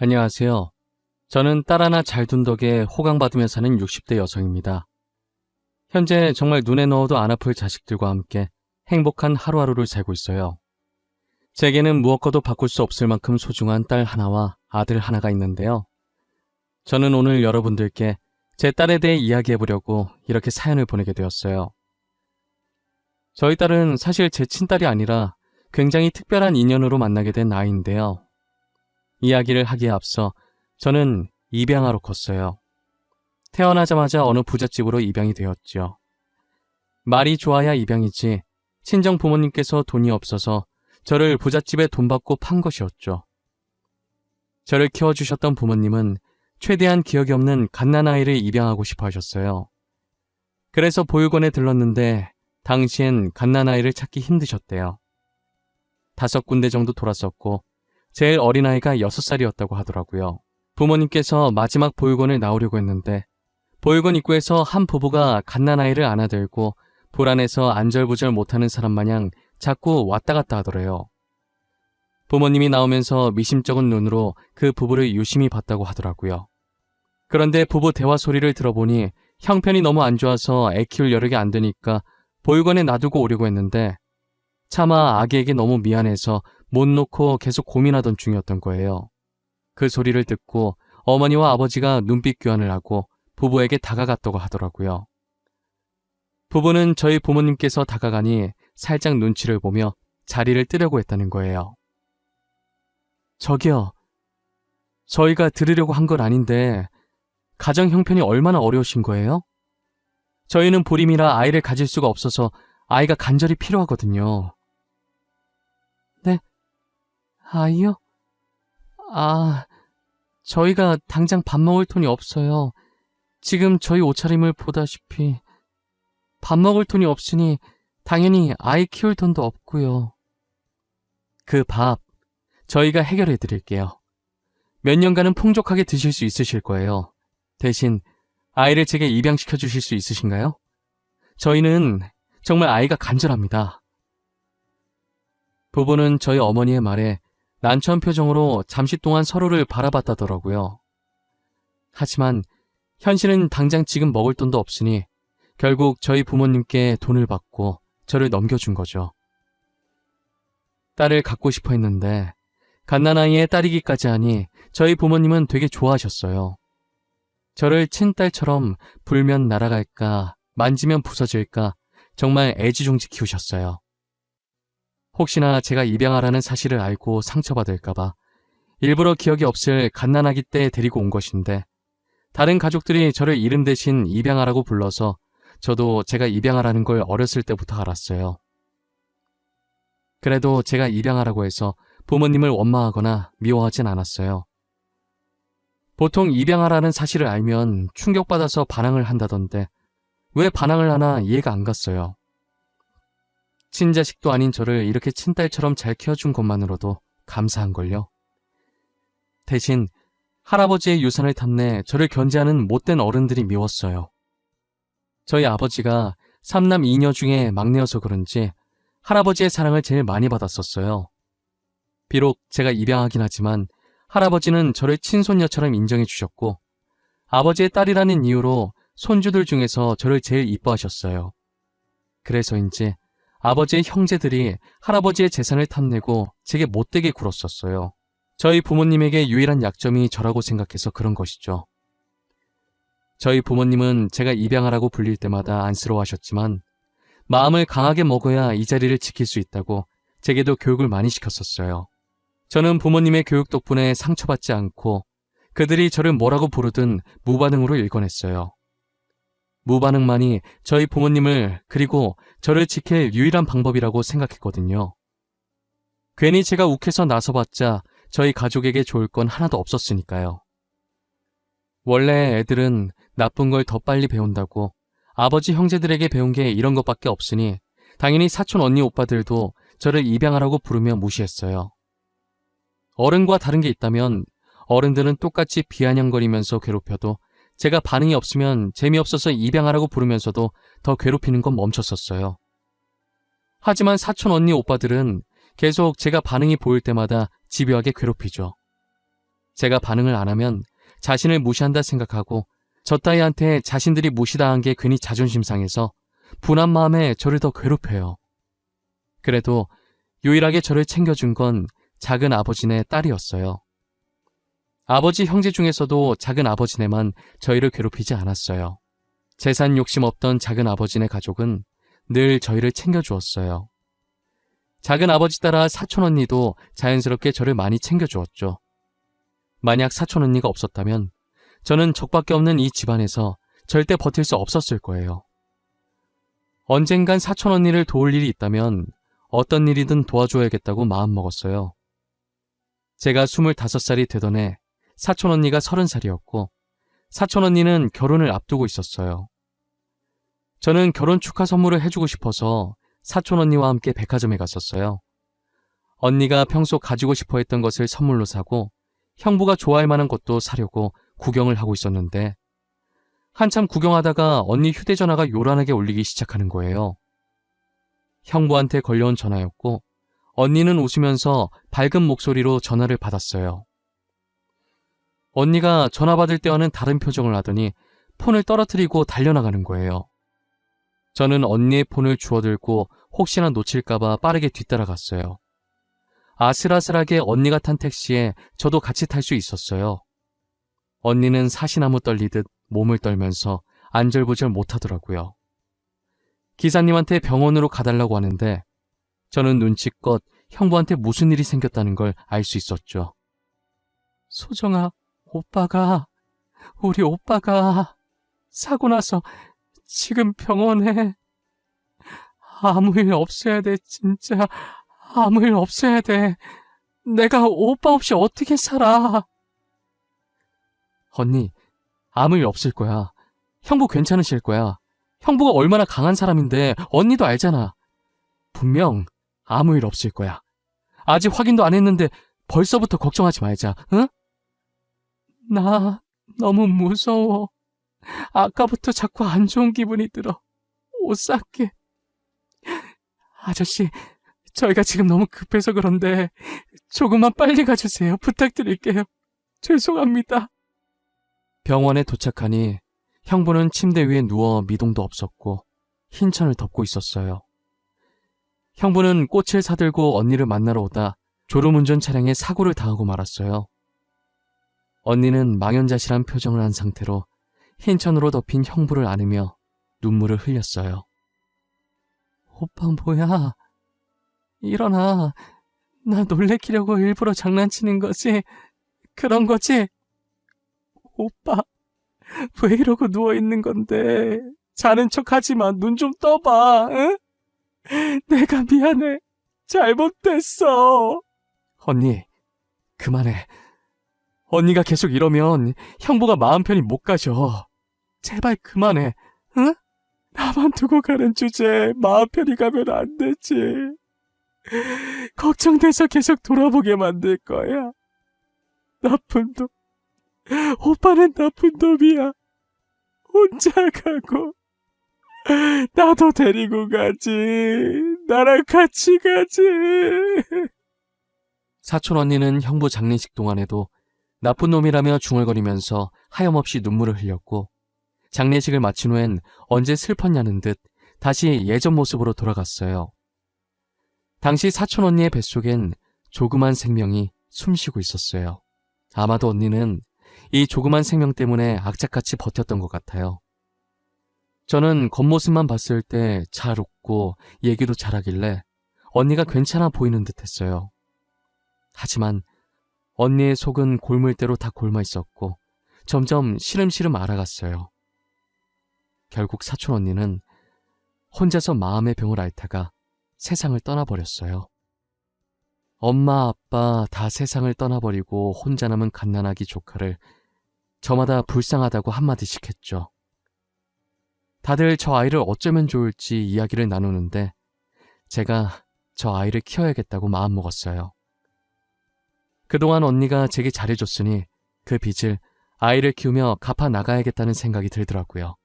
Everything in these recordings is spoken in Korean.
안녕하세요. 저는 딸 하나 잘 둔 덕에 호강받으며 사는 60대 여성입니다. 현재 정말 눈에 넣어도 안 아플 자식들과 함께 행복한 하루하루를 살고 있어요. 제게는 무엇과도 바꿀 수 없을 만큼 소중한 딸 하나와 아들 하나가 있는데요. 저는 오늘 여러분들께 제 딸에 대해 이야기해보려고 이렇게 사연을 보내게 되었어요. 저희 딸은 사실 제 친딸이 아니라 굉장히 특별한 인연으로 만나게 된 아이인데요. 이야기를 하기에 앞서 저는 입양아로 컸어요. 태어나자마자 어느 부잣집으로 입양이 되었죠. 말이 좋아야 입양이지 친정 부모님께서 돈이 없어서 저를 부잣집에 돈 받고 판 것이었죠. 저를 키워주셨던 부모님은 최대한 기억이 없는 갓난아이를 입양하고 싶어 하셨어요. 그래서 보육원에 들렀는데 당시엔 갓난아이를 찾기 힘드셨대요. 5군데 정도 돌았었고 제일 어린아이가 6살이었다고 하더라고요. 부모님께서 마지막 보육원을 나오려고 했는데 보육원 입구에서 한 부부가 갓난아이를 안아들고 불안해서 안절부절 못하는 사람 마냥 자꾸 왔다 갔다 하더래요. 부모님이 나오면서 미심쩍은 눈으로 그 부부를 유심히 봤다고 하더라고요. 그런데 부부 대화 소리를 들어보니 형편이 너무 안 좋아서 애 키울 여력이 안 되니까 보육원에 놔두고 오려고 했는데 차마 아기에게 너무 미안해서 못 놓고 계속 고민하던 중이었던 거예요. 그 소리를 듣고 어머니와 아버지가 눈빛 교환을 하고 부부에게 다가갔다고 하더라고요. 부부는 저희 부모님께서 다가가니 살짝 눈치를 보며 자리를 뜨려고 했다는 거예요. 저기요, 저희가 들으려고 한 건 아닌데 가정 형편이 얼마나 어려우신 거예요? 저희는 불임이라 아이를 가질 수가 없어서 아이가 간절히 필요하거든요. 네? 아이요? 저희가 당장 밥 먹을 돈이 없어요. 지금 저희 옷차림을 보다시피 밥 먹을 돈이 없으니 당연히 아이 키울 돈도 없고요. 그 밥 저희가 해결해 드릴게요. 몇 년간은 풍족하게 드실 수 있으실 거예요. 대신 아이를 제게 입양시켜 주실 수 있으신가요? 저희는 정말 아이가 간절합니다. 부부는 저희 어머니의 말에 난처한 표정으로 잠시 동안 서로를 바라봤다더라고요. 하지만 현실은 당장 지금 먹을 돈도 없으니 결국 저희 부모님께 돈을 받고 저를 넘겨준 거죠. 딸을 갖고 싶어 했는데 갓난아이의 딸이기까지 하니 저희 부모님은 되게 좋아하셨어요. 저를 친딸처럼 불면 날아갈까 만지면 부서질까 정말 애지중지 키우셨어요. 혹시나 제가 입양하라는 사실을 알고 상처받을까봐 일부러 기억이 없을 갓난아기 때 데리고 온 것인데 다른 가족들이 저를 이름 대신 입양하라고 불러서 저도 제가 입양하라는 걸 어렸을 때부터 알았어요. 그래도 제가 입양하라고 해서 부모님을 원망하거나 미워하진 않았어요. 보통 입양하라는 사실을 알면 충격받아서 반항을 한다던데 왜 반항을 하나 이해가 안 갔어요. 친자식도 아닌 저를 이렇게 친딸처럼 잘 키워준 것만으로도 감사한걸요. 대신 할아버지의 유산을 탐내 저를 견제하는 못된 어른들이 미웠어요. 저희 아버지가 3남 2녀 중에 막내여서 그런지 할아버지의 사랑을 제일 많이 받았었어요. 비록 제가 입양하긴 하지만 할아버지는 저를 친손녀처럼 인정해 주셨고 아버지의 딸이라는 이유로 손주들 중에서 저를 제일 이뻐하셨어요. 그래서인지 아버지의 형제들이 할아버지의 재산을 탐내고 제게 못되게 굴었었어요. 저희 부모님에게 유일한 약점이 저라고 생각해서 그런 것이죠. 저희 부모님은 제가 입양하라고 불릴 때마다 안쓰러워하셨지만 마음을 강하게 먹어야 이 자리를 지킬 수 있다고 제게도 교육을 많이 시켰었어요. 저는 부모님의 교육 덕분에 상처받지 않고 그들이 저를 뭐라고 부르든 무반응으로 일궈냈어요. 무반응만이 저희 부모님을 그리고 저를 지킬 유일한 방법이라고 생각했거든요. 괜히 제가 욱해서 나서봤자 저희 가족에게 좋을 건 하나도 없었으니까요. 원래 애들은 나쁜 걸 더 빨리 배운다고 아버지 형제들에게 배운 게 이런 것밖에 없으니 당연히 사촌 언니 오빠들도 저를 입양하라고 부르며 무시했어요. 어른과 다른 게 있다면 어른들은 똑같이 비아냥거리면서 괴롭혀도 제가 반응이 없으면 재미없어서 입양하라고 부르면서도 더 괴롭히는 건 멈췄었어요. 하지만 사촌 언니 오빠들은 계속 제가 반응이 보일 때마다 집요하게 괴롭히죠. 제가 반응을 안 하면 자신을 무시한다 생각하고 저 따위한테 자신들이 무시당한 게 괜히 자존심 상해서 분한 마음에 저를 더 괴롭혀요. 그래도 유일하게 저를 챙겨준 건 작은 아버지네 딸이었어요. 아버지 형제 중에서도 작은 아버지네만 저희를 괴롭히지 않았어요. 재산 욕심 없던 작은 아버지네 가족은 늘 저희를 챙겨주었어요. 작은 아버지 따라 사촌 언니도 자연스럽게 저를 많이 챙겨주었죠. 만약 사촌 언니가 없었다면 저는 적밖에 없는 이 집안에서 절대 버틸 수 없었을 거예요. 언젠간 사촌 언니를 도울 일이 있다면 어떤 일이든 도와줘야겠다고 마음먹었어요. 제가 25살이 되던 해 사촌 언니가 30살이었고 사촌 언니는 결혼을 앞두고 있었어요. 저는 결혼 축하 선물을 해주고 싶어서 사촌 언니와 함께 백화점에 갔었어요. 언니가 평소 가지고 싶어 했던 것을 선물로 사고 형부가 좋아할 만한 것도 사려고 구경을 하고 있었는데 한참 구경하다가 언니 휴대전화가 요란하게 울리기 시작하는 거예요. 형부한테 걸려온 전화였고 언니는 웃으면서 밝은 목소리로 전화를 받았어요. 언니가 전화 받을 때와는 다른 표정을 하더니 폰을 떨어뜨리고 달려나가는 거예요. 저는 언니의 폰을 주워들고 혹시나 놓칠까봐 빠르게 뒤따라갔어요. 아슬아슬하게 언니가 탄 택시에 저도 같이 탈 수 있었어요. 언니는 사시나무 떨리듯 몸을 떨면서 안절부절 못하더라고요. 기사님한테 병원으로 가달라고 하는데 저는 눈치껏 형부한테 무슨 일이 생겼다는 걸 알 수 있었죠. 소정아, 우리 오빠가 사고 나서 지금 병원에. 아무 일 없어야 돼, 진짜. 아무 일 없어야 돼. 내가 오빠 없이 어떻게 살아. 언니, 아무 일 없을 거야. 형부 괜찮으실 거야. 형부가 얼마나 강한 사람인데 언니도 알잖아. 분명 아무 일 없을 거야. 아직 확인도 안 했는데 벌써부터 걱정하지 말자, 응? 나 너무 무서워. 아까부터 자꾸 안 좋은 기분이 들어. 옷 쌀게. 아저씨, 저희가 지금 너무 급해서 그런데 조금만 빨리 가주세요. 부탁드릴게요. 죄송합니다. 병원에 도착하니 형부는 침대 위에 누워 미동도 없었고 흰 천을 덮고 있었어요. 형부는 꽃을 사들고 언니를 만나러 오다 졸음운전 차량에 사고를 당하고 말았어요. 언니는 망연자실한 표정을 한 상태로 흰 천으로 덮인 형부를 안으며 눈물을 흘렸어요. 오빠 뭐야? 일어나. 나 놀래키려고 일부러 장난치는 거지? 그런 거지? 오빠, 왜 이러고 누워있는 건데? 자는 척 하지 마. 눈 좀 떠봐, 응? 내가 미안해. 잘못됐어. 언니, 그만해. 언니가 계속 이러면 형부가 마음 편히 못 가셔. 제발 그만해, 응? 나만 두고 가는 주제에 마음 편히 가면 안 되지. 걱정돼서 계속 돌아보게 만들 거야. 나쁜 놈. 오빠는 나쁜 놈이야. 혼자 가고 나도 데리고 가지. 나랑 같이 가지. 사촌 언니는 형부 장례식 동안에도 나쁜 놈이라며 중얼거리면서 하염없이 눈물을 흘렸고 장례식을 마친 후엔 언제 슬펐냐는 듯 다시 예전 모습으로 돌아갔어요. 당시 사촌 언니의 뱃속엔 조그만 생명이 숨쉬고 있었어요. 아마도 언니는 이 조그만 생명 때문에 악착같이 버텼던 것 같아요. 저는 겉모습만 봤을 때 잘 웃고 얘기도 잘하길래 언니가 괜찮아 보이는 듯 했어요. 하지만 언니의 속은 골물대로 다 골마 있었고 점점 시름시름 앓아갔어요. 결국 사촌 언니는 혼자서 마음의 병을 앓다가 세상을 떠나버렸어요. 엄마, 아빠 다 세상을 떠나버리고 혼자 남은 갓난아기 조카를 저마다 불쌍하다고 한마디씩 했죠. 다들 저 아이를 어쩌면 좋을지 이야기를 나누는데 제가 저 아이를 키워야겠다고 마음먹었어요. 그동안 언니가 제게 잘해줬으니 그 빚을 아이를 키우며 갚아 나가야겠다는 생각이 들더라고요.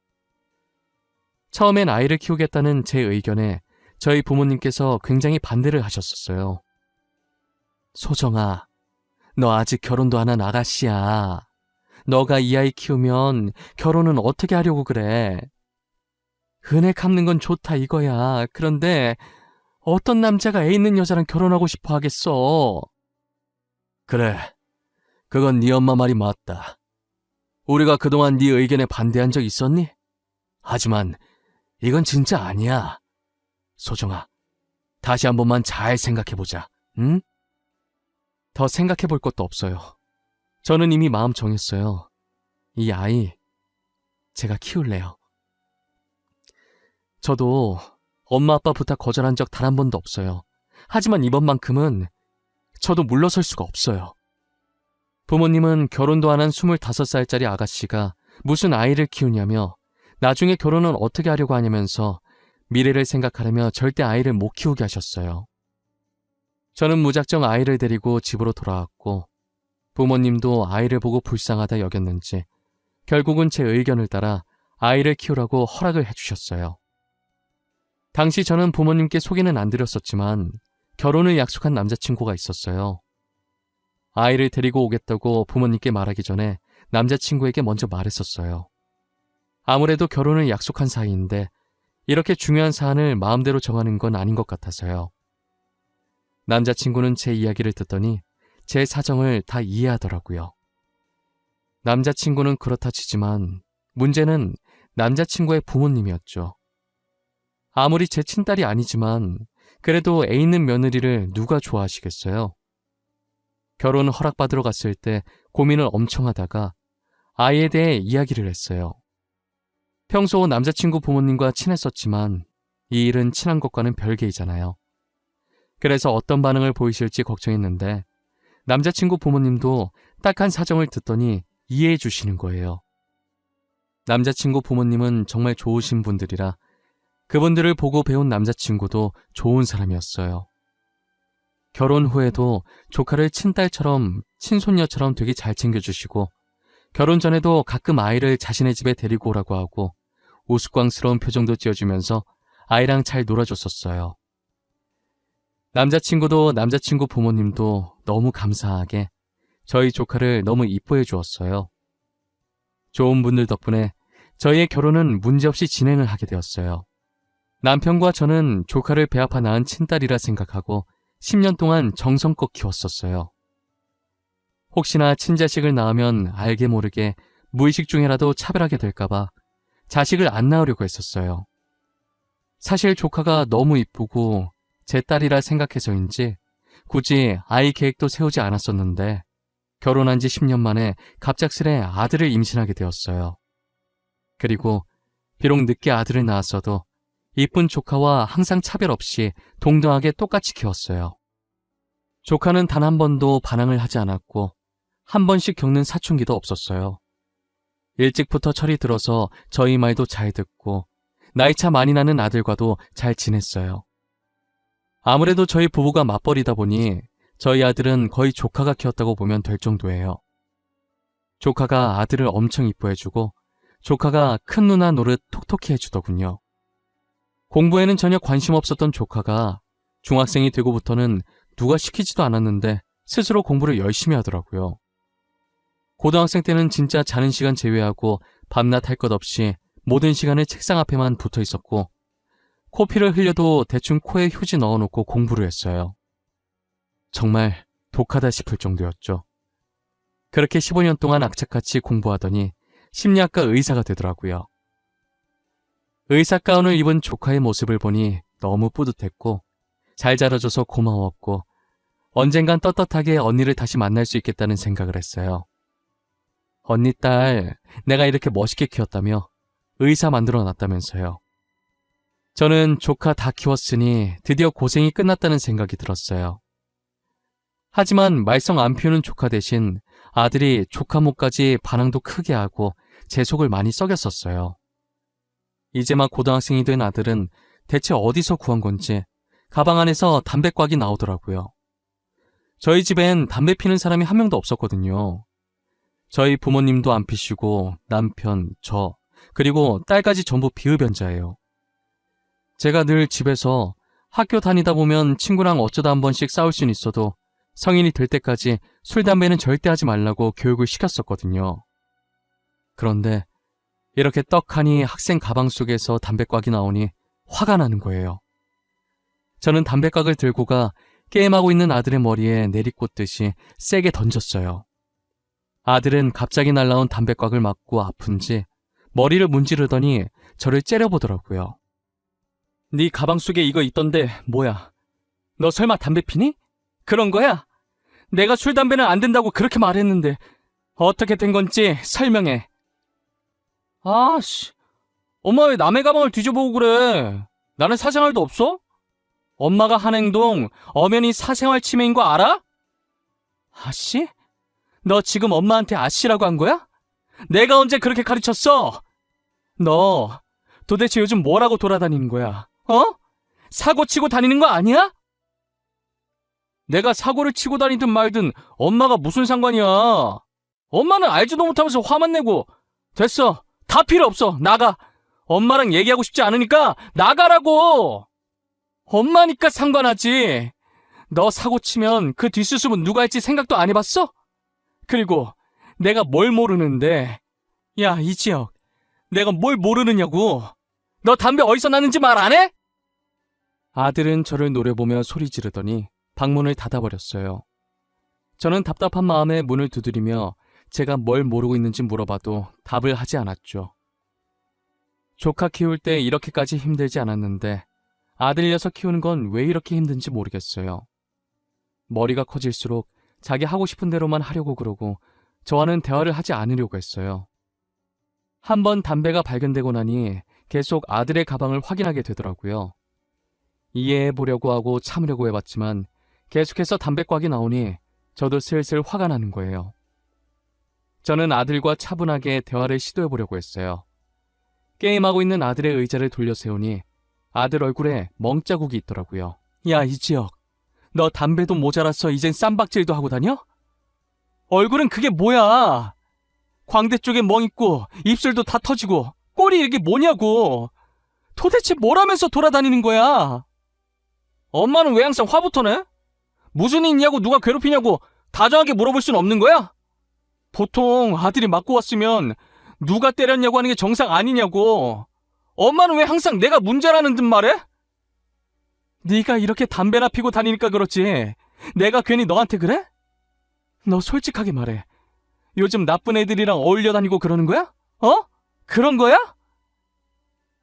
처음엔 아이를 키우겠다는 제 의견에 저희 부모님께서 굉장히 반대를 하셨었어요. 소정아, 너 아직 결혼도 안 한 아가씨야. 너가 이 아이 키우면 결혼은 어떻게 하려고 그래? 은혜 갚는 건 좋다 이거야. 그런데 어떤 남자가 애 있는 여자랑 결혼하고 싶어 하겠어? 그래, 그건 네 엄마 말이 맞다. 우리가 그동안 네 의견에 반대한 적 있었니? 하지만 이건 진짜 아니야. 소정아, 다시 한 번만 잘 생각해보자, 응? 더 생각해볼 것도 없어요. 저는 이미 마음 정했어요. 이 아이, 제가 키울래요. 저도 엄마 아빠 부탁 거절한 적 단 한 번도 없어요. 하지만 이번만큼은 저도 물러설 수가 없어요. 부모님은 결혼도 안 한 25살짜리 아가씨가 무슨 아이를 키우냐며 나중에 결혼은 어떻게 하려고 하냐면서 미래를 생각하려며 절대 아이를 못 키우게 하셨어요. 저는 무작정 아이를 데리고 집으로 돌아왔고 부모님도 아이를 보고 불쌍하다 여겼는지 결국은 제 의견을 따라 아이를 키우라고 허락을 해주셨어요. 당시 저는 부모님께 소개는 안 드렸었지만 결혼을 약속한 남자친구가 있었어요. 아이를 데리고 오겠다고 부모님께 말하기 전에 남자친구에게 먼저 말했었어요. 아무래도 결혼을 약속한 사이인데 이렇게 중요한 사안을 마음대로 정하는 건 아닌 것 같아서요. 남자친구는 제 이야기를 듣더니 제 사정을 다 이해하더라고요. 남자친구는 그렇다 치지만 문제는 남자친구의 부모님이었죠. 아무리 제 친딸이 아니지만 그래도 애 있는 며느리를 누가 좋아하시겠어요? 결혼 허락받으러 갔을 때 고민을 엄청 하다가 아이에 대해 이야기를 했어요. 평소 남자친구 부모님과 친했었지만 이 일은 친한 것과는 별개이잖아요. 그래서 어떤 반응을 보이실지 걱정했는데 남자친구 부모님도 딱한 사정을 듣더니 이해해 주시는 거예요. 남자친구 부모님은 정말 좋으신 분들이라 그분들을 보고 배운 남자친구도 좋은 사람이었어요. 결혼 후에도 조카를 친딸처럼 친손녀처럼 되게 잘 챙겨주시고 결혼 전에도 가끔 아이를 자신의 집에 데리고 오라고 하고 우스꽝스러운 표정도 지어주면서 아이랑 잘 놀아줬었어요. 남자친구도 남자친구 부모님도 너무 감사하게 저희 조카를 너무 이뻐해 주었어요. 좋은 분들 덕분에 저희의 결혼은 문제없이 진행을 하게 되었어요. 남편과 저는 조카를 배 아파 낳은 친딸이라 생각하고 10년 동안 정성껏 키웠었어요. 혹시나 친자식을 낳으면 알게 모르게 무의식 중에라도 차별하게 될까봐 자식을 안 낳으려고 했었어요. 사실 조카가 너무 이쁘고 제 딸이라 생각해서인지 굳이 아이 계획도 세우지 않았었는데 결혼한 지 10년 만에 갑작스레 아들을 임신하게 되었어요. 그리고 비록 늦게 아들을 낳았어도 이쁜 조카와 항상 차별 없이 동등하게 똑같이 키웠어요. 조카는 단 한 번도 반항을 하지 않았고 한 번씩 겪는 사춘기도 없었어요. 일찍부터 철이 들어서 저희 말도 잘 듣고 나이차 많이 나는 아들과도 잘 지냈어요. 아무래도 저희 부부가 맞벌이다 보니 저희 아들은 거의 조카가 키웠다고 보면 될 정도예요. 조카가 아들을 엄청 이뻐해주고 조카가 큰 누나 노릇 톡톡히 해주더군요. 공부에는 전혀 관심 없었던 조카가 중학생이 되고부터는 누가 시키지도 않았는데 스스로 공부를 열심히 하더라고요. 고등학생 때는 진짜 자는 시간 제외하고 밤낮 할 것 없이 모든 시간에 책상 앞에만 붙어 있었고 코피를 흘려도 대충 코에 휴지 넣어놓고 공부를 했어요. 정말 독하다 싶을 정도였죠. 그렇게 15년 동안 악착같이 공부하더니 심리학과 의사가 되더라고요. 의사 가운을 입은 조카의 모습을 보니 너무 뿌듯했고 잘 자라줘서 고마웠고 언젠간 떳떳하게 언니를 다시 만날 수 있겠다는 생각을 했어요. 언니 딸, 내가 이렇게 멋있게 키웠다며 의사 만들어놨다면서요. 저는 조카 다 키웠으니 드디어 고생이 끝났다는 생각이 들었어요. 하지만 말썽 안 피우는 조카 대신 아들이 조카 몫까지 반항도 크게 하고 제 속을 많이 썩였었어요. 이제 막 고등학생이 된 아들은 대체 어디서 구한 건지 가방 안에서 담배꽉이 나오더라고요. 저희 집엔 담배 피는 사람이 한 명도 없었거든요. 저희 부모님도 안 피시고 남편, 저, 그리고 딸까지 전부 비흡연자예요. 제가 늘 집에서 학교 다니다 보면 친구랑 어쩌다 한 번씩 싸울 순 있어도 성인이 될 때까지 술, 담배는 절대 하지 말라고 교육을 시켰었거든요. 그런데 이렇게 떡하니 학생 가방 속에서 담배꽉이 나오니 화가 나는 거예요. 저는 담배꽉을 들고 가 게임하고 있는 아들의 머리에 내리꽂듯이 세게 던졌어요. 아들은 갑자기 날라온 담배꽉을 맞고 아픈지 머리를 문지르더니 저를 째려보더라고요. 네 가방 속에 이거 있던데 뭐야? 너 설마 담배 피니? 그런 거야? 내가 술, 담배는 안 된다고 그렇게 말했는데 어떻게 된 건지 설명해. 아씨, 엄마 왜 남의 가방을 뒤져보고 그래? 나는 사생활도 없어? 엄마가 한 행동 엄연히 사생활 침해인 거 알아? 아씨? 너 지금 엄마한테 아씨라고 한 거야? 내가 언제 그렇게 가르쳤어? 너 도대체 요즘 뭐라고 돌아다니는 거야? 어? 사고 치고 다니는 거 아니야? 내가 사고를 치고 다니든 말든 엄마가 무슨 상관이야? 엄마는 알지도 못하면서 화만 내고. 됐어. 다 필요 없어. 나가. 엄마랑 얘기하고 싶지 않으니까 나가라고. 엄마니까 상관하지. 너 사고 치면 그 뒷수습은 누가 할지 생각도 안 해봤어? 그리고 내가 뭘 모르는데. 야, 이지혁. 내가 뭘 모르느냐고. 너 담배 어디서 났는지 말 안 해? 아들은 저를 노려보며 소리 지르더니 방문을 닫아버렸어요. 저는 답답한 마음에 문을 두드리며 제가 뭘 모르고 있는지 물어봐도 답을 하지 않았죠. 조카 키울 때 이렇게까지 힘들지 않았는데 아들 녀석 키우는 건 왜 이렇게 힘든지 모르겠어요. 머리가 커질수록 자기 하고 싶은 대로만 하려고 그러고 저와는 대화를 하지 않으려고 했어요. 한번 담배가 발견되고 나니 계속 아들의 가방을 확인하게 되더라고요. 이해해보려고 하고 참으려고 해봤지만 계속해서 담배꽉이 나오니 저도 슬슬 화가 나는 거예요. 저는 아들과 차분하게 대화를 시도해보려고 했어요. 게임하고 있는 아들의 의자를 돌려 세우니 아들 얼굴에 멍자국이 있더라고요. 야, 이지혁. 너 담배도 모자라서 이젠 쌈박질도 하고 다녀? 얼굴은 그게 뭐야? 광대 쪽에 멍 있고 입술도 다 터지고 꼴이 이게 뭐냐고. 도대체 뭘 하면서 돌아다니는 거야? 엄마는 왜 항상 화부터 내? 무슨 일 있냐고 누가 괴롭히냐고 다정하게 물어볼 순 없는 거야? 보통 아들이 맞고 왔으면 누가 때렸냐고 하는 게 정상 아니냐고. 엄마는 왜 항상 내가 문제라는 듯 말해? 네가 이렇게 담배나 피고 다니니까 그렇지. 내가 괜히 너한테 그래? 너 솔직하게 말해. 요즘 나쁜 애들이랑 어울려 다니고 그러는 거야? 어? 그런 거야?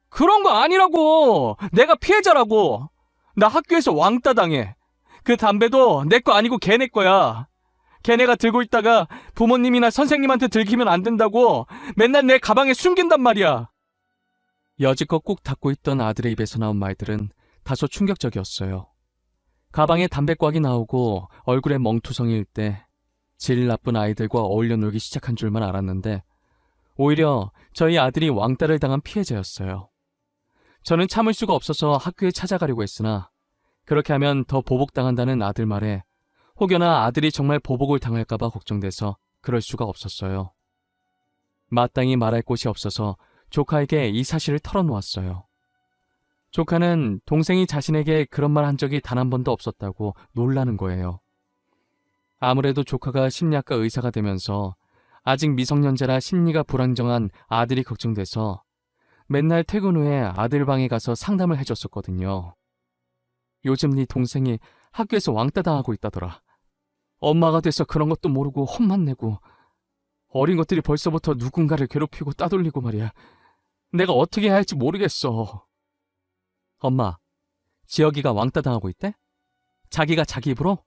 그런 거 아니라고. 내가 피해자라고. 나 학교에서 왕따 당해. 그 담배도 내 거 아니고 걔네 거야. 걔네가 들고 있다가 부모님이나 선생님한테 들키면 안 된다고 맨날 내 가방에 숨긴단 말이야. 여지껏 꾹 닫고 있던 아들의 입에서 나온 말들은 다소 충격적이었어요. 가방에 담배꽉이 나오고 얼굴에 멍투성이일 때 질 나쁜 아이들과 어울려 놀기 시작한 줄만 알았는데 오히려 저희 아들이 왕따를 당한 피해자였어요. 저는 참을 수가 없어서 학교에 찾아가려고 했으나 그렇게 하면 더 보복당한다는 아들 말에 혹여나 아들이 정말 보복을 당할까봐 걱정돼서 그럴 수가 없었어요. 마땅히 말할 곳이 없어서 조카에게 이 사실을 털어놓았어요. 조카는 동생이 자신에게 그런 말 한 적이 단 한 번도 없었다고 놀라는 거예요. 아무래도 조카가 심리학과 의사가 되면서 아직 미성년자라 심리가 불안정한 아들이 걱정돼서 맨날 퇴근 후에 아들 방에 가서 상담을 해줬었거든요. 요즘 네 동생이 학교에서 왕따 당하고 있다더라. 엄마가 돼서 그런 것도 모르고 혼만 내고 어린 것들이 벌써부터 누군가를 괴롭히고 따돌리고 말이야. 내가 어떻게 해야 할지 모르겠어. 엄마, 지혁이가 왕따 당하고 있대? 자기가 자기 입으로?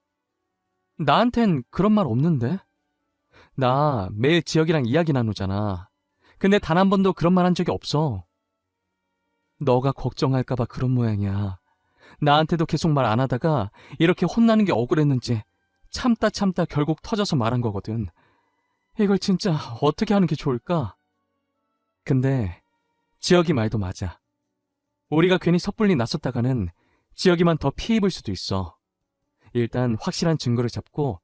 나한텐 그런 말 없는데. 나 매일 지혁이랑 이야기 나누잖아. 근데 단 한 번도 그런 말 한 적이 없어. 너가 걱정할까봐 그런 모양이야. 나한테도 계속 말 안 하다가 이렇게 혼나는 게 억울했는지 참다 결국 터져서 말한 거거든. 이걸 진짜 어떻게 하는 게 좋을까? 근데 지혁이 말도 맞아. 우리가 괜히 섣불리 나섰다가는 지혁이만 더 피해 입을 수도 있어. 일단 확실한 증거를 잡고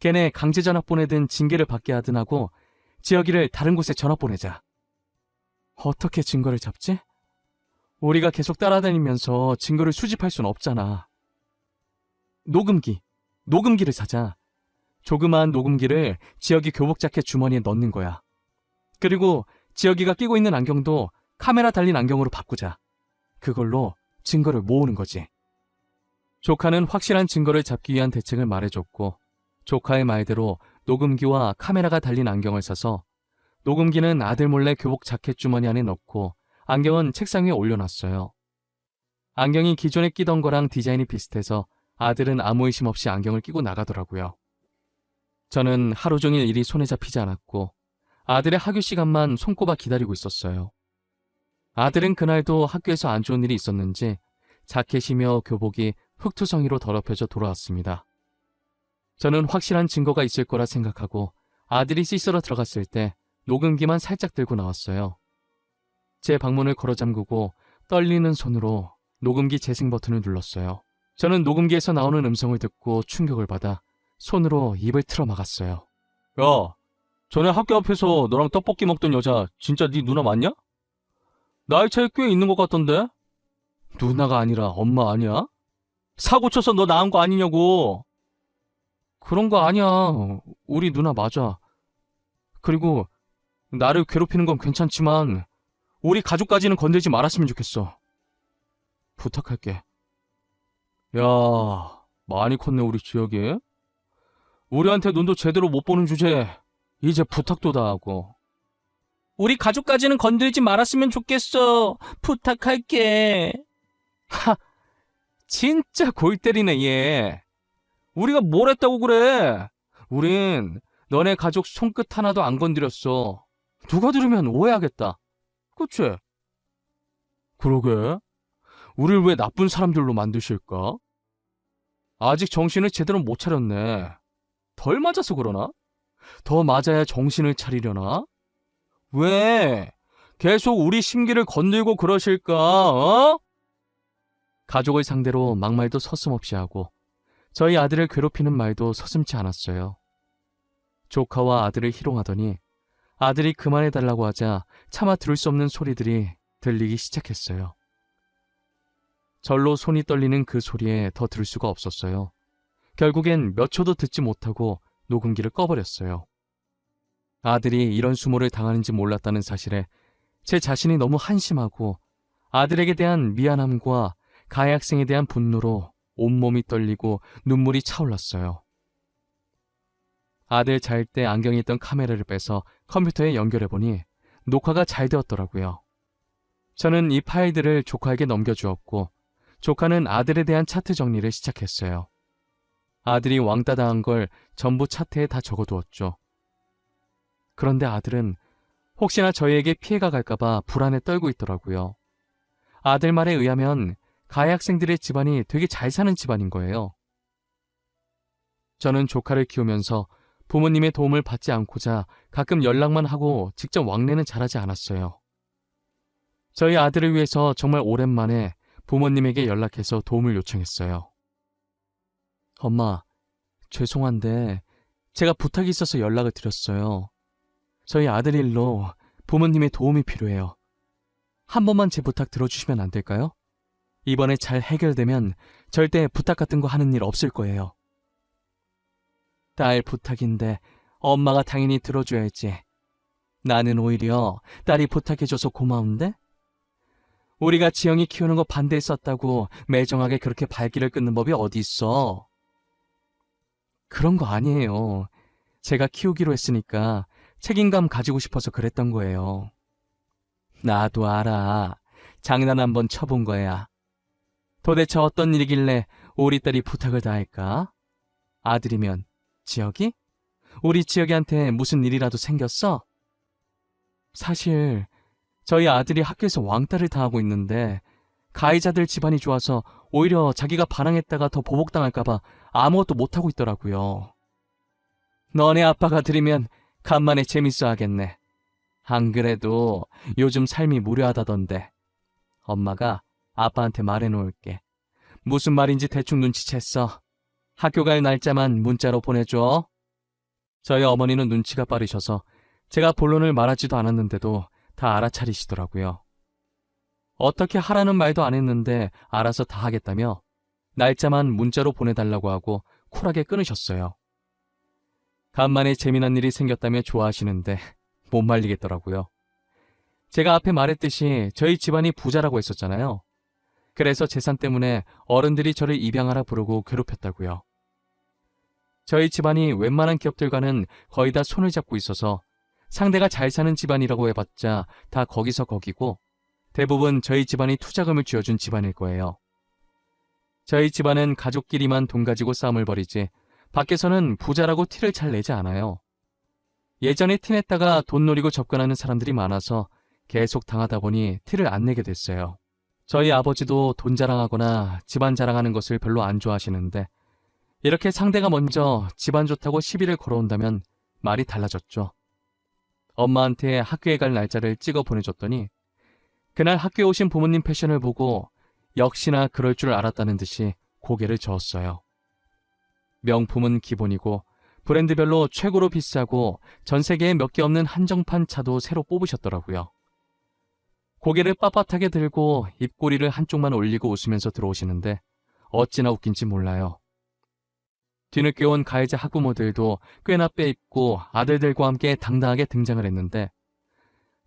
걔네 강제 전학 보내든 징계를 받게 하든 하고 지혁이를 다른 곳에 전학 보내자. 어떻게 증거를 잡지? 우리가 계속 따라다니면서 증거를 수집할 순 없잖아. 녹음기. 녹음기를 사자. 조그마한 녹음기를 지혁이 교복 자켓 주머니에 넣는 거야. 그리고 지혁이가 끼고 있는 안경도 카메라 달린 안경으로 바꾸자. 그걸로 증거를 모으는 거지. 조카는 확실한 증거를 잡기 위한 대책을 말해줬고, 조카의 말대로 녹음기와 카메라가 달린 안경을 사서 녹음기는 아들 몰래 교복 자켓 주머니 안에 넣고 안경은 책상 위에 올려놨어요. 안경이 기존에 끼던 거랑 디자인이 비슷해서 아들은 아무 의심 없이 안경을 끼고 나가더라고요. 저는 하루 종일 일이 손에 잡히지 않았고 아들의 학교 시간만 손꼽아 기다리고 있었어요. 아들은 그날도 학교에서 안 좋은 일이 있었는지 자켓이며 교복이 흙투성이로 더럽혀져 돌아왔습니다. 저는 확실한 증거가 있을 거라 생각하고 아들이 씻으러 들어갔을 때 녹음기만 살짝 들고 나왔어요. 제 방문을 걸어 잠그고 떨리는 손으로 녹음기 재생 버튼을 눌렀어요. 저는 녹음기에서 나오는 음성을 듣고 충격을 받아 손으로 입을 틀어 막았어요. 야, 전에 학교 앞에서 너랑 떡볶이 먹던 여자 진짜 네 누나 맞냐? 나이 차이 꽤 있는 것 같던데? 누나가 아니라 엄마 아니야? 사고 쳐서 너 낳은 거 아니냐고. 그런 거 아니야. 우리 누나 맞아. 그리고 나를 괴롭히는 건 괜찮지만 우리 가족까지는 건들지 말았으면 좋겠어. 부탁할게. 야, 많이 컸네 우리 지혁이. 우리한테 눈도 제대로 못 보는 주제에 이제 부탁도 다 하고. 우리 가족까지는 건들지 말았으면 좋겠어. 부탁할게. 하, 진짜 골 때리네 얘. 우리가 뭘 했다고 그래. 우린 너네 가족 손끝 하나도 안 건드렸어. 누가 들으면 오해하겠다. 그치? 그러게. 우릴 왜 나쁜 사람들로 만드실까? 아직 정신을 제대로 못 차렸네. 덜 맞아서 그러나? 더 맞아야 정신을 차리려나? 왜? 계속 우리 심기를 건들고 그러실까? 어? 가족을 상대로 막말도 서슴없이 하고 저희 아들을 괴롭히는 말도 서슴지 않았어요. 조카와 아들을 희롱하더니 아들이 그만해달라고 하자 차마 들을 수 없는 소리들이 들리기 시작했어요. 절로 손이 떨리는 그 소리에 더 들을 수가 없었어요. 결국엔 몇 초도 듣지 못하고 녹음기를 꺼버렸어요. 아들이 이런 수모를 당하는지 몰랐다는 사실에 제 자신이 너무 한심하고 아들에게 대한 미안함과 가해 학생에 대한 분노로 온몸이 떨리고 눈물이 차올랐어요. 아들 잘 때 안경에 있던 카메라를 빼서 컴퓨터에 연결해보니 녹화가 잘 되었더라고요. 저는 이 파일들을 조카에게 넘겨주었고 조카는 아들에 대한 차트 정리를 시작했어요. 아들이 왕따 당한 걸 전부 차트에 다 적어두었죠. 그런데 아들은 혹시나 저희에게 피해가 갈까봐 불안에 떨고 있더라고요. 아들 말에 의하면 가해 학생들의 집안이 되게 잘 사는 집안인 거예요. 저는 조카를 키우면서 부모님의 도움을 받지 않고자 가끔 연락만 하고 직접 왕래는 잘하지 않았어요. 저희 아들을 위해서 정말 오랜만에 부모님에게 연락해서 도움을 요청했어요. 엄마, 죄송한데 제가 부탁이 있어서 연락을 드렸어요. 저희 아들 일로 부모님의 도움이 필요해요. 한 번만 제 부탁 들어주시면 안 될까요? 이번에 잘 해결되면 절대 부탁 같은 거 하는 일 없을 거예요. 딸 부탁인데 엄마가 당연히 들어줘야지. 나는 오히려 딸이 부탁해줘서 고마운데? 우리가 지영이 키우는 거 반대했었다고 매정하게 그렇게 발길을 끊는 법이 어디 있어? 그런 거 아니에요. 제가 키우기로 했으니까 책임감 가지고 싶어서 그랬던 거예요. 나도 알아. 장난 한번 쳐본 거야. 도대체 어떤 일이길래 우리 딸이 부탁을 다 할까? 아들이면 지혁이? 우리 지혁이한테 무슨 일이라도 생겼어? 사실 저희 아들이 학교에서 왕따를 당하고 있는데 가해자들 집안이 좋아서 오히려 자기가 반항했다가 더 보복당할까봐 아무것도 못하고 있더라고요. 너네 아빠가 들으면 간만에 재밌어 하겠네. 안 그래도 요즘 삶이 무료하다던데. 엄마가 아빠한테 말해놓을게. 무슨 말인지 대충 눈치챘어. 학교 갈 날짜만 문자로 보내줘. 저희 어머니는 눈치가 빠르셔서 제가 본론을 말하지도 않았는데도 다 알아차리시더라고요. 어떻게 하라는 말도 안 했는데 알아서 다 하겠다며 날짜만 문자로 보내달라고 하고 쿨하게 끊으셨어요. 간만에 재미난 일이 생겼다며 좋아하시는데 못 말리겠더라고요. 제가 앞에 말했듯이 저희 집안이 부자라고 했었잖아요. 그래서 재산 때문에 어른들이 저를 입양하라 부르고 괴롭혔다고요. 저희 집안이 웬만한 기업들과는 거의 다 손을 잡고 있어서 상대가 잘 사는 집안이라고 해봤자 다 거기서 거기고 대부분 저희 집안이 투자금을 쥐어준 집안일 거예요. 저희 집안은 가족끼리만 돈 가지고 싸움을 벌이지 밖에서는 부자라고 티를 잘 내지 않아요. 예전에 티냈다가 돈 노리고 접근하는 사람들이 많아서 계속 당하다 보니 티를 안 내게 됐어요. 저희 아버지도 돈 자랑하거나 집안 자랑하는 것을 별로 안 좋아하시는데 이렇게 상대가 먼저 집안 좋다고 시비를 걸어온다면 말이 달라졌죠. 엄마한테 학교에 갈 날짜를 찍어 보내줬더니 그날 학교에 오신 부모님 패션을 보고 역시나 그럴 줄 알았다는 듯이 고개를 저었어요. 명품은 기본이고 브랜드별로 최고로 비싸고 전 세계에 몇 개 없는 한정판 차도 새로 뽑으셨더라고요. 고개를 빳빳하게 들고 입꼬리를 한쪽만 올리고 웃으면서 들어오시는데 어찌나 웃긴지 몰라요. 뒤늦게 온 가해자 학부모들도 꽤나 빼입고 아들들과 함께 당당하게 등장을 했는데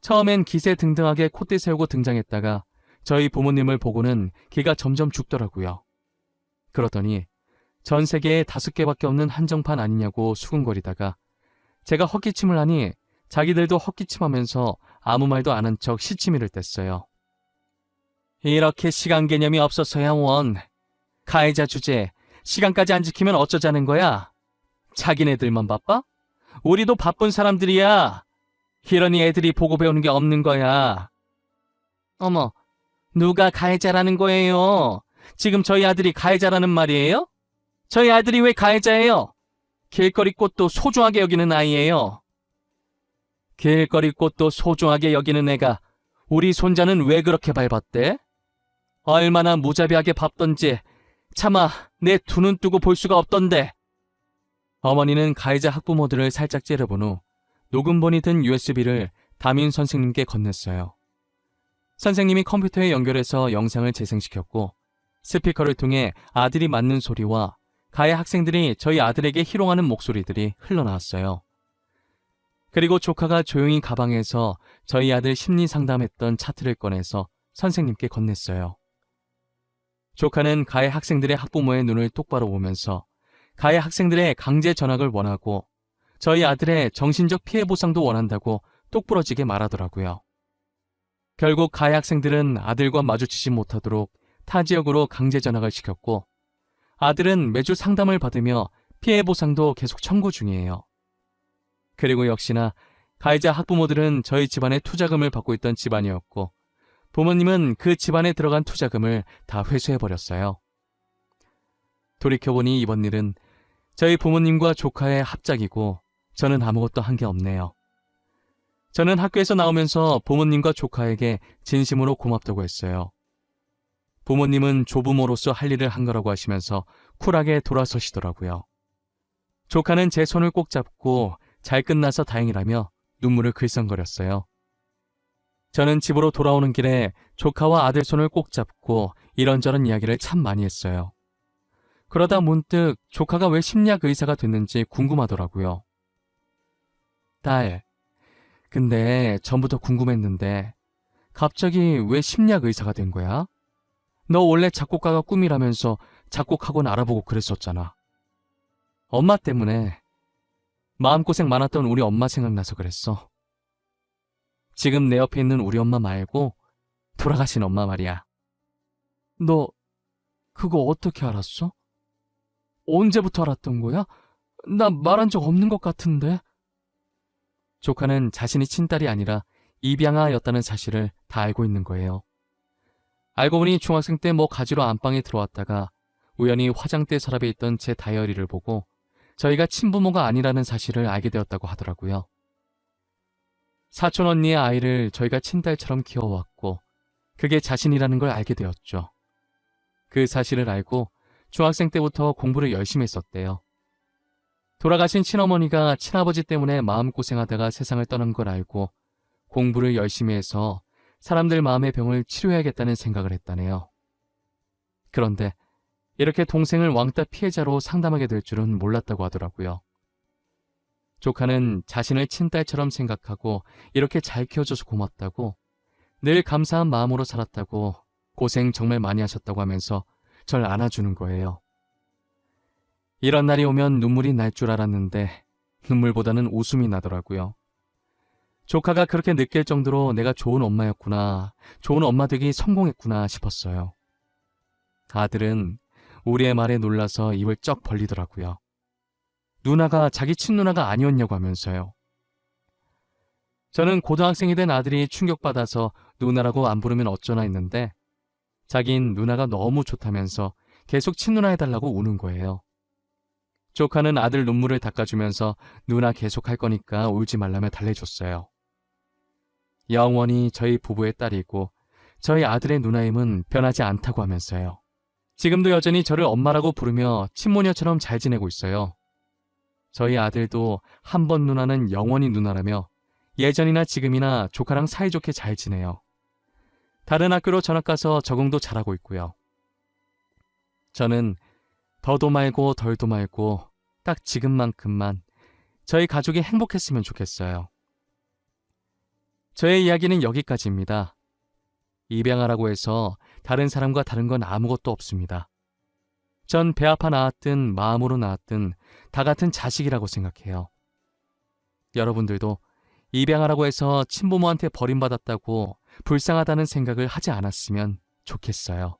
처음엔 기세등등하게 콧대 세우고 등장했다가 저희 부모님을 보고는 기가 점점 죽더라고요. 그러더니 전 세계에 5개밖에 없는 한정판 아니냐고 수군거리다가 제가 헛기침을 하니 자기들도 헛기침하면서 아무 말도 안 한 척 시치미를 뗐어요. 이렇게 시간 개념이 없어서야 원. 가해자 주제 시간까지 안 지키면 어쩌자는 거야? 자기네들만 바빠? 우리도 바쁜 사람들이야. 이러니 애들이 보고 배우는 게 없는 거야. 어머, 누가 가해자라는 거예요? 지금 저희 아들이 가해자라는 말이에요? 저희 아들이 왜 가해자예요? 길거리 꽃도 소중하게 여기는 아이예요. 길거리 꽃도 소중하게 여기는 애가 우리 손자는 왜 그렇게 밟았대? 얼마나 무자비하게 밟던지 차마 내 두 눈 뜨고 볼 수가 없던데. 어머니는 가해자 학부모들을 살짝 째려본 후 녹음본이 든 USB를 담임 선생님께 건넸어요. 선생님이 컴퓨터에 연결해서 영상을 재생시켰고 스피커를 통해 아들이 맞는 소리와 가해 학생들이 저희 아들에게 희롱하는 목소리들이 흘러나왔어요. 그리고 조카가 조용히 가방에서 저희 아들 심리 상담했던 차트를 꺼내서 선생님께 건넸어요. 조카는 가해 학생들의 학부모의 눈을 똑바로 보면서 가해 학생들의 강제 전학을 원하고 저희 아들의 정신적 피해 보상도 원한다고 똑부러지게 말하더라고요. 결국 가해 학생들은 아들과 마주치지 못하도록 타 지역으로 강제 전학을 시켰고 아들은 매주 상담을 받으며 피해 보상도 계속 청구 중이에요. 그리고 역시나 가해자 학부모들은 저희 집안에 투자금을 받고 있던 집안이었고 부모님은 그 집안에 들어간 투자금을 다 회수해버렸어요. 돌이켜보니 이번 일은 저희 부모님과 조카의 합작이고 저는 아무것도 한 게 없네요. 저는 학교에서 나오면서 부모님과 조카에게 진심으로 고맙다고 했어요. 부모님은 조부모로서 할 일을 한 거라고 하시면서 쿨하게 돌아서시더라고요. 조카는 제 손을 꼭 잡고 잘 끝나서 다행이라며 눈물을 글썽거렸어요. 저는 집으로 돌아오는 길에 조카와 아들 손을 꼭 잡고 이런저런 이야기를 참 많이 했어요. 그러다 문득 조카가 왜 심리학 의사가 됐는지 궁금하더라고요. 딸, 근데 전부터 궁금했는데 갑자기 왜 심리학 의사가 된 거야? 너 원래 작곡가가 꿈이라면서 작곡학원 알아보고 그랬었잖아. 엄마 때문에 마음고생 많았던 우리 엄마 생각나서 그랬어. 지금 내 옆에 있는 우리 엄마 말고 돌아가신 엄마 말이야. 너 그거 어떻게 알았어? 언제부터 알았던 거야? 나 말한 적 없는 것 같은데. 조카는 자신이 친딸이 아니라 입양아였다는 사실을 다 알고 있는 거예요. 알고 보니 중학생 때 뭐 가지러 안방에 들어왔다가 우연히 화장대 서랍에 있던 제 다이어리를 보고 저희가 친부모가 아니라는 사실을 알게 되었다고 하더라고요. 사촌 언니의 아이를 저희가 친딸처럼 키워왔고 그게 자신이라는 걸 알게 되었죠. 그 사실을 알고 중학생 때부터 공부를 열심히 했었대요. 돌아가신 친어머니가 친아버지 때문에 마음고생하다가 세상을 떠난 걸 알고 공부를 열심히 해서 사람들 마음의 병을 치료해야겠다는 생각을 했다네요. 그런데 이렇게 동생을 왕따 피해자로 상담하게 될 줄은 몰랐다고 하더라고요. 조카는 자신을 친딸처럼 생각하고 이렇게 잘 키워줘서 고맙다고, 늘 감사한 마음으로 살았다고, 고생 정말 많이 하셨다고 하면서 절 안아주는 거예요. 이런 날이 오면 눈물이 날 줄 알았는데 눈물보다는 웃음이 나더라고요. 조카가 그렇게 느낄 정도로 내가 좋은 엄마였구나, 좋은 엄마 되기 성공했구나 싶었어요. 아들은 우리의 말에 놀라서 입을 쩍 벌리더라고요. 누나가 자기 친누나가 아니었냐고 하면서요. 저는 고등학생이 된 아들이 충격받아서 누나라고 안 부르면 어쩌나 했는데 자긴 누나가 너무 좋다면서 계속 친누나 해달라고 우는 거예요. 조카는 아들 눈물을 닦아주면서 누나 계속 할 거니까 울지 말라며 달래줬어요. 영원히 저희 부부의 딸이고 저희 아들의 누나임은 변하지 않다고 하면서요. 지금도 여전히 저를 엄마라고 부르며 친모녀처럼 잘 지내고 있어요. 저희 아들도 한 번 누나는 영원히 누나라며 예전이나 지금이나 조카랑 사이좋게 잘 지내요. 다른 학교로 전학 가서 적응도 잘하고 있고요. 저는 더도 말고 덜도 말고 딱 지금만큼만 저희 가족이 행복했으면 좋겠어요. 저의 이야기는 여기까지입니다. 입양하라고 해서 다른 사람과 다른 건 아무것도 없습니다. 전 배 아파 낳았든 마음으로 낳았든 다 같은 자식이라고 생각해요. 여러분들도 입양하라고 해서 친부모한테 버림받았다고 불쌍하다는 생각을 하지 않았으면 좋겠어요.